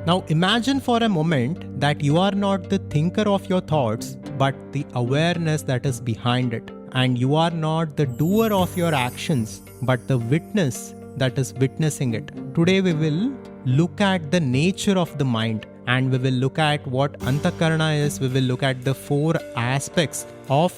Now imagine for a moment that you are not the thinker of your thoughts, but the awareness that is behind it. And you are not the doer of your actions, but the witness that is witnessing it. Today we will look at the nature of the mind, and we will look at what antakarana is. We will look at the 4 aspects of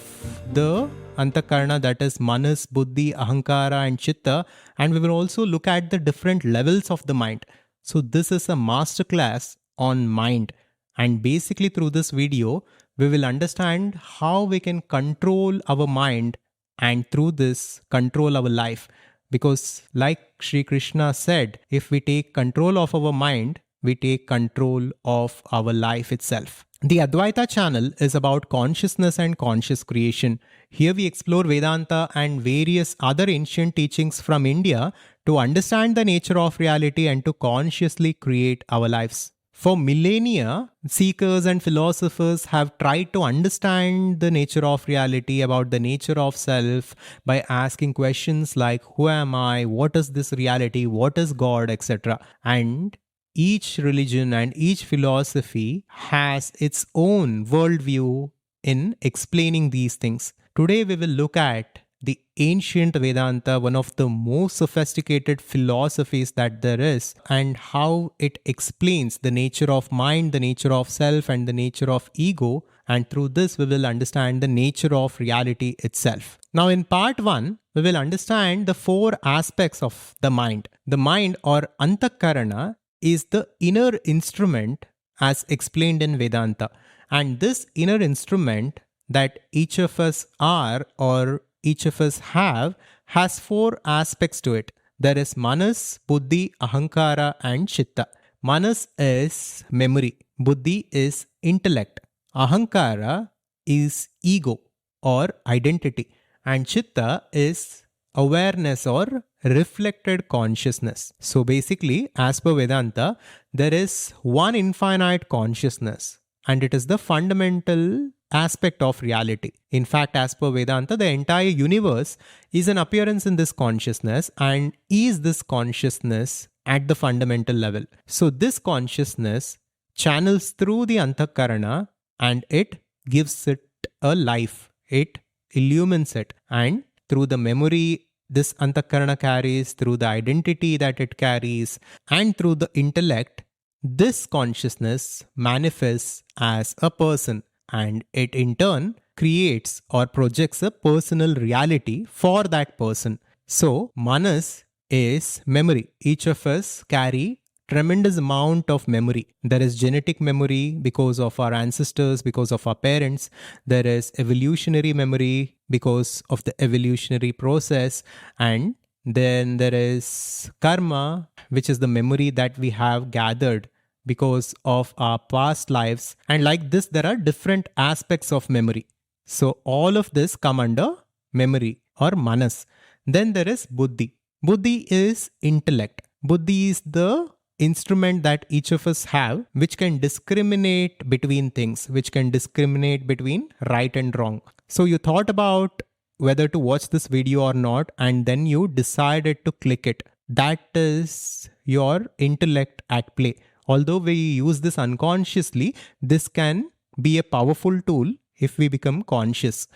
the antakarana, that is manas, buddhi, ahankara and chitta, and we will also look at the different levels of the mind. So this is a masterclass on mind, and basically through this video we will understand how we can control our mind and through this control our life. Because like Sri Krishna said, if we take control of our mind, we take control of our life itself. The Advaita channel is about consciousness and conscious creation. Here we explore Vedanta and various other ancient teachings from India to understand the nature of reality and to consciously create our lives. For millennia, seekers and philosophers have tried to understand the nature of reality, about the nature of self, by asking questions like, who am I, what is this reality, what is God, etc. And each religion and each philosophy has its own worldview in explaining these things. Today we will look at the ancient Vedanta, one of the most sophisticated philosophies that there is, and how it explains the nature of mind, the nature of self, and the nature of ego. And through this, we will understand the nature of reality itself. Now, in part 1, we will understand the 4 aspects of the mind. The mind, or antakarana, is the inner instrument as explained in Vedanta. And this inner instrument that each of us are, or each of us have, has 4 aspects to it. There is manas, buddhi, ahankara and chitta. Manas is memory. Buddhi is intellect. Ahankara is ego or identity. And chitta is awareness or reflected consciousness. So basically, as per Vedanta, there is one infinite consciousness, and it is the fundamental aspect of reality. In fact, as per Vedanta, the entire universe is an appearance in this consciousness and is this consciousness at the fundamental level. So this consciousness channels through the antakarana and it gives it a life. It illumines it, and through the memory this antakarana carries, through the identity that it carries, and through the intellect, this consciousness manifests as a person, and it in turn creates or projects a personal reality for that person. So manas is memory. Each of us carry tremendous amount of memory. There is genetic memory because of our ancestors, because of our parents. There is evolutionary memory because of the evolutionary process. And then there is karma, which is the memory that we have gathered because of our past lives. And like this, there are different aspects of memory. So all of this come under memory or manas. Then there is buddhi. Buddhi is intellect. Buddhi is the instrument that each of us have, which can discriminate between things, which can discriminate between right and wrong. So you thought about whether to watch this video or not, and then you decided to click it. That is your intellect at play. Although we use this unconsciously, this can be a powerful tool if we become conscious.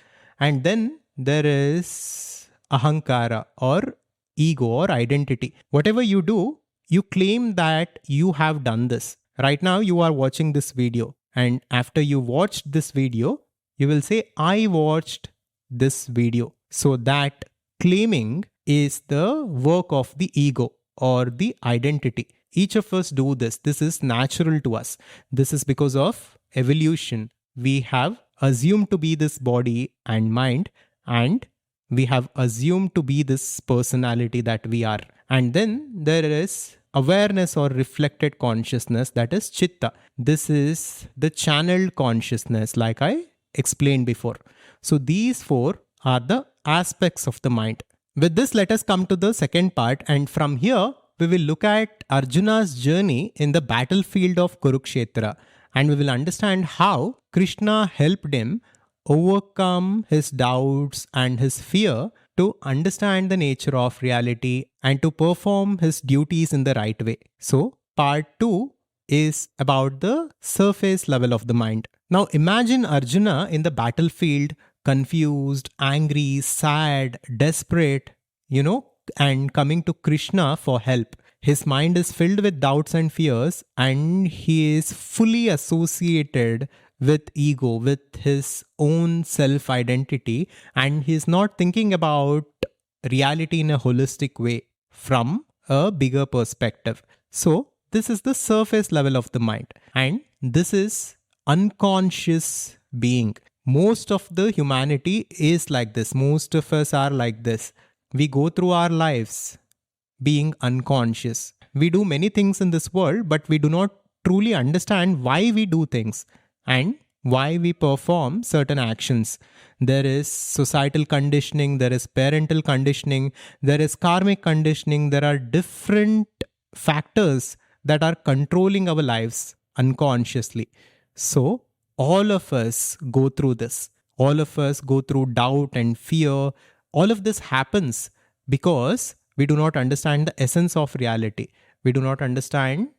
And then there is ahankara or ego or identity. Whatever you do, you claim that you have done this. Right now you are watching this video, and after you watched this video, you will say, I watched this video. So that claiming is the work of the ego or the identity. Each of us do this. This is natural to us. This is because of evolution. We have assumed to be this body and mind, and we have assumed to be this personality that we are. And then there is awareness or reflected consciousness, that is chitta. This is the channeled consciousness, like I explained before. So these 4 are the aspects of the mind. With this, let us come to the second part, and from here we will look at Arjuna's journey in the battlefield of Kurukshetra, and we will understand how Krishna helped him overcome his doubts and his fear to understand the nature of reality and to perform his duties in the right way. So, part 2 is about the surface level of the mind. Now imagine Arjuna in the battlefield, confused, angry, sad, desperate, and coming to Krishna for help. His mind is filled with doubts and fears, and he is fully associated with ego, with his own self identity, and he's not thinking about reality in a holistic way from a bigger perspective. So, this is the surface level of the mind, and this is unconscious being. Most of the humanity is like this. Most of us are like this. We go through our lives being unconscious. We do many things in this world, but we do not truly understand why we do things and why we perform certain actions. There is societal conditioning, there is parental conditioning, there is karmic conditioning. There are different factors that are controlling our lives unconsciously. So, all of us go through this. All of us go through doubt and fear. All of this happens because we do not understand the essence of reality. We do not understand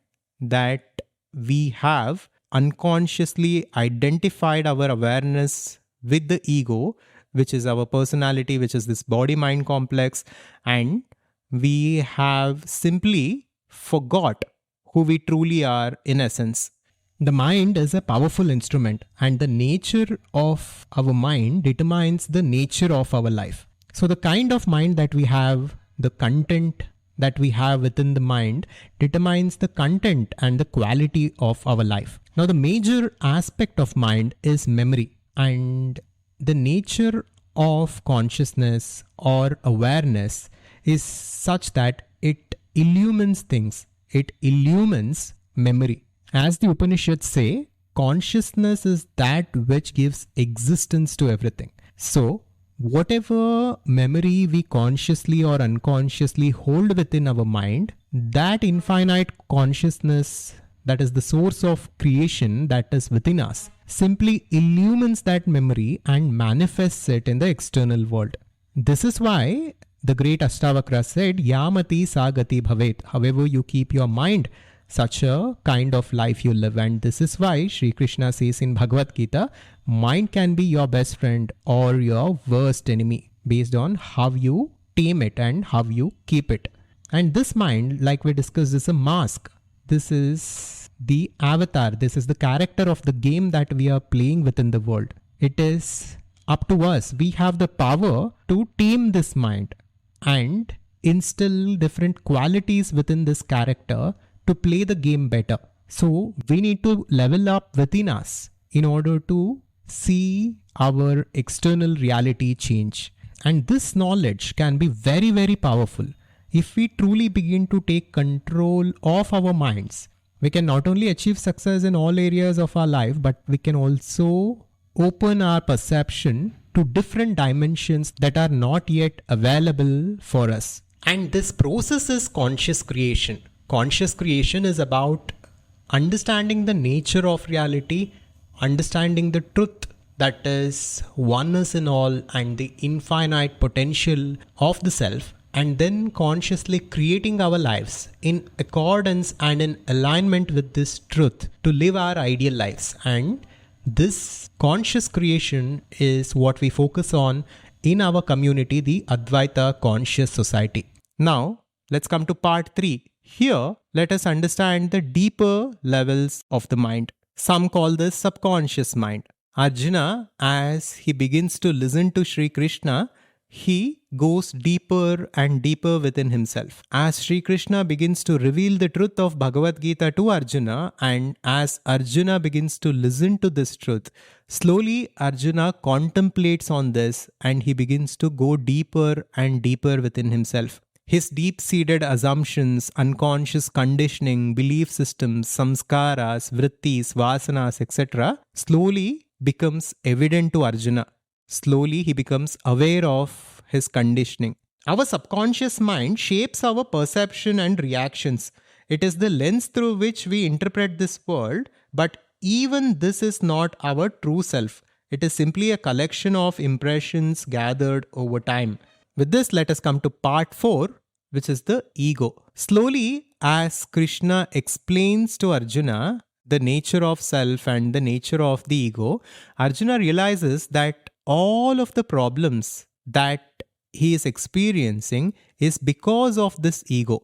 that we have unconsciously identified our awareness with the ego, which is our personality, which is this body-mind complex, and we have simply forgot who we truly are in essence. The mind is a powerful instrument, and the nature of our mind determines the nature of our life. So the kind of mind that we have, the content that we have within the mind determines the content and the quality of our life. Now, the major aspect of mind is memory, and the nature of consciousness or awareness is such that it illumines things. It illumines memory. As the Upanishads say, consciousness is that which gives existence to everything. So, whatever memory we consciously or unconsciously hold within our mind, that infinite consciousness that is the source of creation that is within us simply illumines that memory and manifests it in the external world. This is why the great Ashtavakra said, Yamati Sagati Bhavet. However you keep your mind, such a kind of life you live. And this is why Sri Krishna says in Bhagavad Gita, mind can be your best friend or your worst enemy based on how you tame it and how you keep it. And this mind, like we discussed, is a mask. This is the avatar. This is the character of the game that we are playing within the world. It is up to us. We have the power to tame this mind and instill different qualities within this character to play the game better. So we need to level up within us in order to see our external reality change. And this knowledge can be very, very powerful. If we truly begin to take control of our minds, we can not only achieve success in all areas of our life, but we can also open our perception to different dimensions that are not yet available for us. And this process is conscious creation. Conscious creation is about understanding the nature of reality, understanding the truth that is oneness in all and the infinite potential of the self, and then consciously creating our lives in accordance and in alignment with this truth to live our ideal lives. And this conscious creation is what we focus on in our community, the Advaita Conscious Society. Now, let's come to part 3. Here, let us understand the deeper levels of the mind. Some call this subconscious mind. Arjuna, as he begins to listen to Sri Krishna, he goes deeper and deeper within himself. As Sri Krishna begins to reveal the truth of Bhagavad Gita to Arjuna, and as Arjuna begins to listen to this truth, slowly Arjuna contemplates on this and he begins to go deeper and deeper within himself. His deep-seated assumptions, unconscious conditioning, belief systems, samskaras, vrittis, vasanas, etc. slowly becomes evident to Arjuna. Slowly he becomes aware of his conditioning. Our subconscious mind shapes our perception and reactions. It is the lens through which we interpret this world, but even this is not our true self. It is simply a collection of impressions gathered over time. With this, let us come to part 4. which is the ego. Slowly, as Krishna explains to Arjuna the nature of self and the nature of the ego, Arjuna realizes that all of the problems that he is experiencing is because of this ego.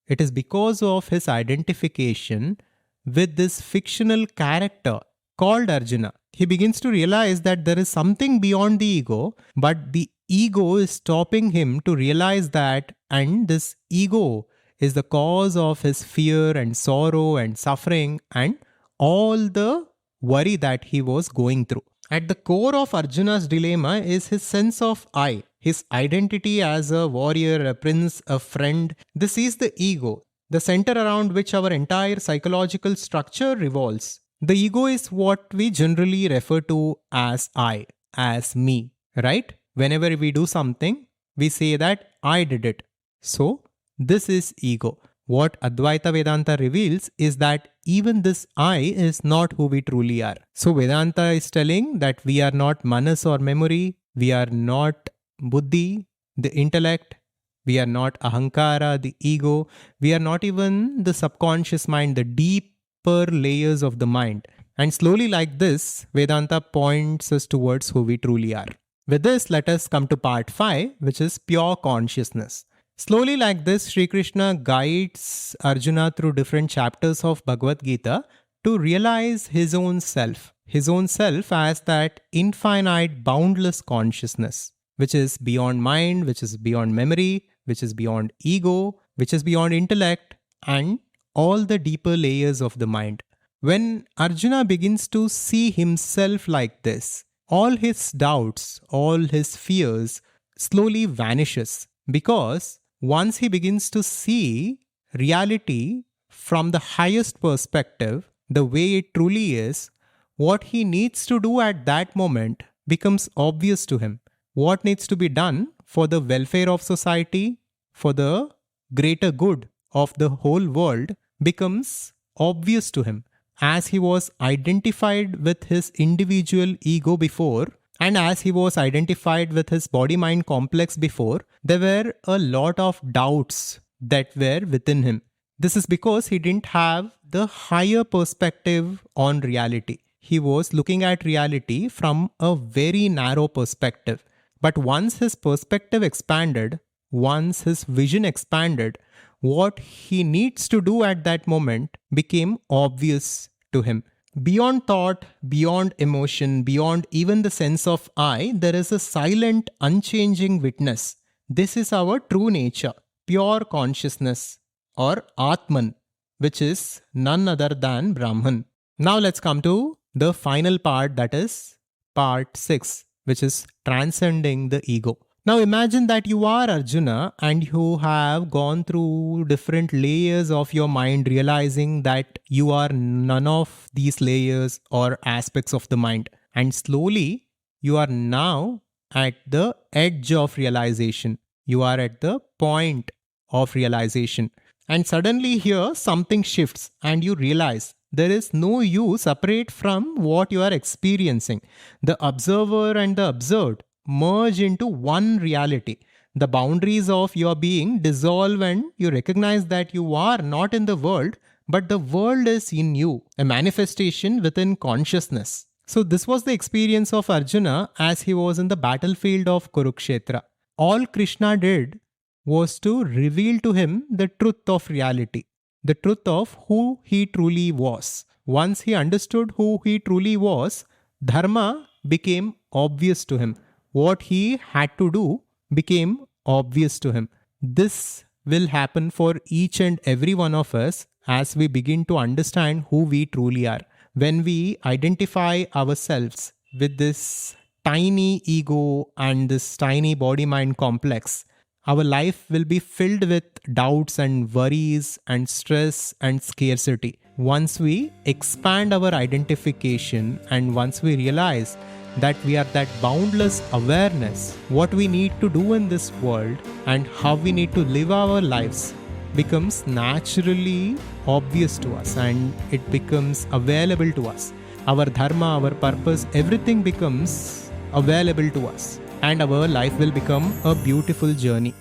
It is because of his identification with this fictional character called Arjuna. He begins to realize that there is something beyond the ego, but the ego is stopping him to realize that, and this ego is the cause of his fear and sorrow and suffering and all the worry that he was going through. At the core of Arjuna's dilemma is his sense of I, his identity as a warrior, a prince, a friend. This is the ego, the center around which our entire psychological structure revolves. The ego is what we generally refer to as I, as me, right? Whenever we do something, we say that I did it. So, this is ego. What Advaita Vedanta reveals is that even this I is not who we truly are. So, Vedanta is telling that we are not manas or memory, we are not buddhi, the intellect, we are not ahankara, the ego, we are not even the subconscious mind, the deeper layers of the mind. And slowly, like this, Vedanta points us towards who we truly are. With this, let us come to part 5, which is pure consciousness. Slowly, like this, Sri Krishna guides Arjuna through different chapters of Bhagavad Gita to realize his own self as that infinite, boundless consciousness, which is beyond mind, which is beyond memory, which is beyond ego, which is beyond intellect, and all the deeper layers of the mind. When Arjuna begins to see himself like this, all his doubts, all his fears slowly vanishes, because once he begins to see reality from the highest perspective, the way it truly is, what he needs to do at that moment becomes obvious to him. What needs to be done for the welfare of society, for the greater good of the whole world becomes obvious to him. As he was identified with his individual ego before, and as he was identified with his body-mind complex before, there were a lot of doubts that were within him. This is because he didn't have the higher perspective on reality. He was looking at reality from a very narrow perspective. But once his perspective expanded, once his vision expanded, what he needs to do at that moment became obvious to him. Beyond thought, beyond emotion, beyond even the sense of I, there is a silent, unchanging witness. This is our true nature, pure consciousness, or Atman, which is none other than Brahman. Now let's come to the final part, that is part 6, which is transcending the ego. Now imagine that you are Arjuna and you have gone through different layers of your mind, realizing that you are none of these layers or aspects of the mind. And slowly you are now at the edge of realization. You are at the point of realization. And suddenly here something shifts and you realize there is no you separate from what you are experiencing. The observer and the observed merge into one reality. The boundaries of your being dissolve and you recognize that you are not in the world, but the world is in you, a manifestation within consciousness. So this was the experience of Arjuna as he was in the battlefield of Kurukshetra. All Krishna did was to reveal to him the truth of reality, the truth of who he truly was. Once he understood who he truly was, dharma became obvious to him. What he had to do became obvious to him. This will happen for each and every one of us as we begin to understand who we truly are. When we identify ourselves with this tiny ego and this tiny body-mind complex, our life will be filled with doubts and worries and stress and scarcity. Once we expand our identification and once we realize that we are that boundless awareness, what we need to do in this world and how we need to live our lives becomes naturally obvious to us and it becomes available to us. Our dharma, our purpose, everything becomes available to us and our life will become a beautiful journey.